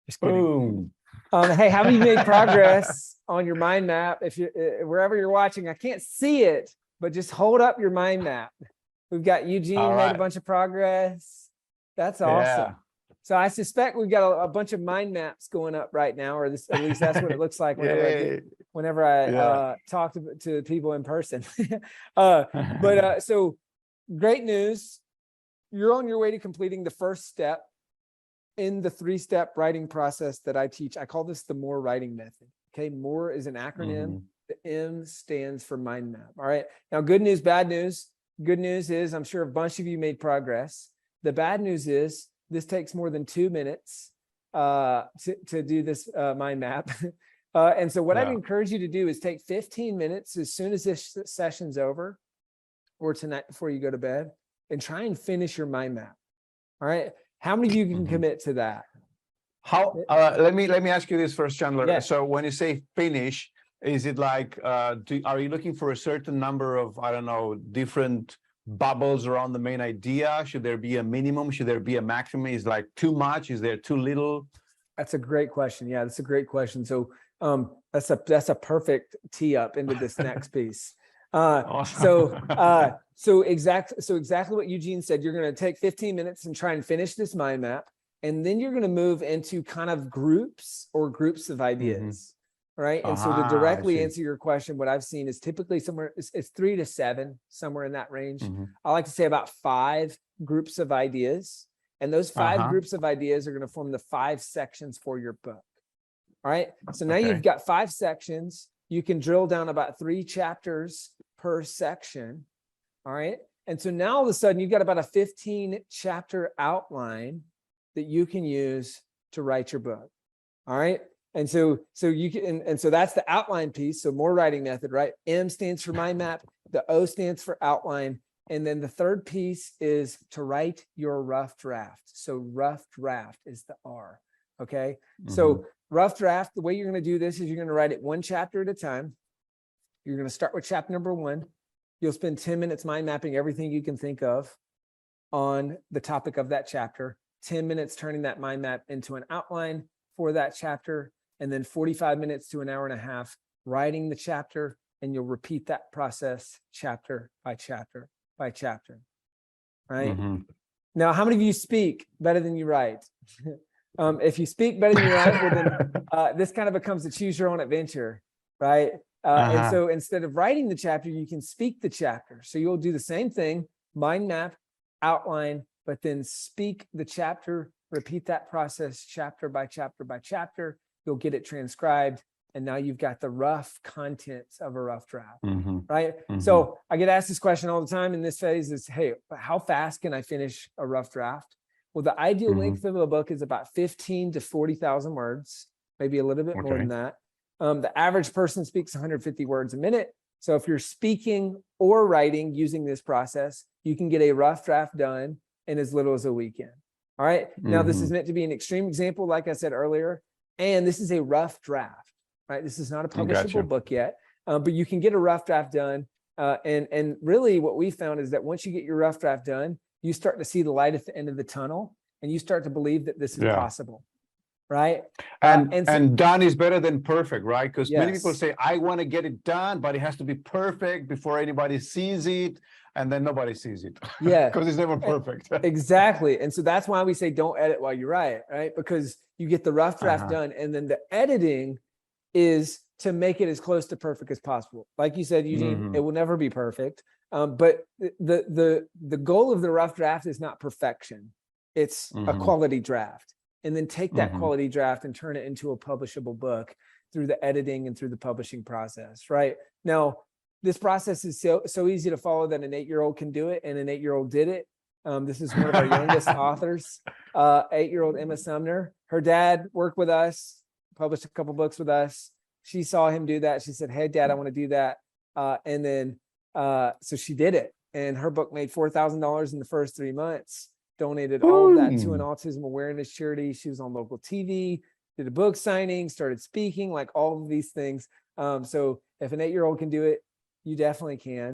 Just kidding. Boom. Hey, have you made progress on your mind map? If you wherever you're watching, I can't see it, but just hold up your mind map. We've got Eugene made a bunch of progress. That's awesome. Yeah. So I suspect we've got a bunch of mind maps going up right now, or this, at least that's what it looks like whenever I talk to people in person. So great news. You're on your way to completing the first step in the 3-step writing process that I teach. I call this the MORE writing method. Okay, MORE is an acronym. The M stands for mind map. All right. Now, good news, bad news. Good news is I'm sure a bunch of you made progress. The bad news is this takes more than 2 minutes to do this mind map. And so what I'd encourage you to do is take 15 minutes as soon as this session's over, or tonight before you go to bed, and try and finish your mind map. All right. How many of you can commit to that? How? Let me ask you this first, Chandler. Yeah. So when you say finish, is it like are you looking for a certain number of, I don't know, different bubbles around the main idea? Should there be a minimum? Should there be a maximum? Is like too much? Is there too little? That's a great question. Yeah, that's a great question. So that's a perfect tee up into this next piece. Awesome. So exactly what Eugene said. You're going to take 15 minutes and try and finish this mind map, and then you're going to move into kind of groups of ideas. Right. And so to directly answer your question, what I've seen is typically somewhere it's 3 to 7, somewhere in that range. I like to say about 5 groups of ideas. And those 5 groups of ideas are going to form the 5 sections for your book. All right. So now you've got 5 sections. You can drill down about 3 chapters per section. All right. And so now all of a sudden you've got about a 15 chapter outline that you can use to write your book. All right. And so you can, and so that's the outline piece. So MORE writing method, right? M stands for mind map. The O stands for outline. And then the third piece is to write your rough draft. So rough draft is the R. Okay. So rough draft, the way you're going to do this is you're going to write it 1 chapter at a time. You're going to start with chapter number 1. You'll spend 10 minutes mind mapping everything you can think of on the topic of that chapter, 10 minutes turning that mind map into an outline for that chapter, and then 45 minutes to an hour and a half writing the chapter, and you'll repeat that process chapter by chapter by chapter, right? Now, how many of you speak better than you write? If you speak better than you write, well then this kind of becomes a choose your own adventure, right? And so instead of writing the chapter, you can speak the chapter. So you'll do the same thing, mind map, outline, but then speak the chapter, repeat that process chapter by chapter by chapter. You'll get it transcribed. And now you've got the rough contents of a rough draft, right? So I get asked this question all the time in this phase is, hey, how fast can I finish a rough draft? Well, the ideal length of a book is about 15 to 40,000 words, maybe a little bit more than that. The average person speaks 150 words a minute. So if you're speaking or writing using this process, you can get a rough draft done in as little as a weekend. All right. Now, this is meant to be an extreme example, like I said earlier, and this is a rough draft, right? This is not a publishable book yet, but you can get a rough draft done. And really what we found is that once you get your rough draft done, you start to see the light at the end of the tunnel, and you start to believe that this is possible, right? And done is better than perfect, right? Because many people say, I want to get it done, but it has to be perfect before anybody sees it, and then nobody sees it. Yeah. Because it's never perfect. Exactly. And so that's why we say don't edit while you write, right? Because you get the rough draft done, and then the editing is to make it as close to perfect as possible. Like you said, Eugene, it will never be perfect. But the goal of the rough draft is not perfection. It's a quality draft. And then take that quality draft and turn it into a publishable book through the editing and through the publishing process, right? Now, this process is so easy to follow that an 8-year-old can do it, and an 8-year-old did it. This is one of our youngest authors, 8-year-old Emma Sumner. Her dad worked with us, published a couple books with us. She saw him do that. She said, hey, Dad, I want to do that. And then, so she did it. And her book made $4,000 in the first 3 months, donated all of that to an autism awareness charity. She was on local TV, did a book signing, started speaking, like all of these things. So if an 8-year-old can do it, you definitely can.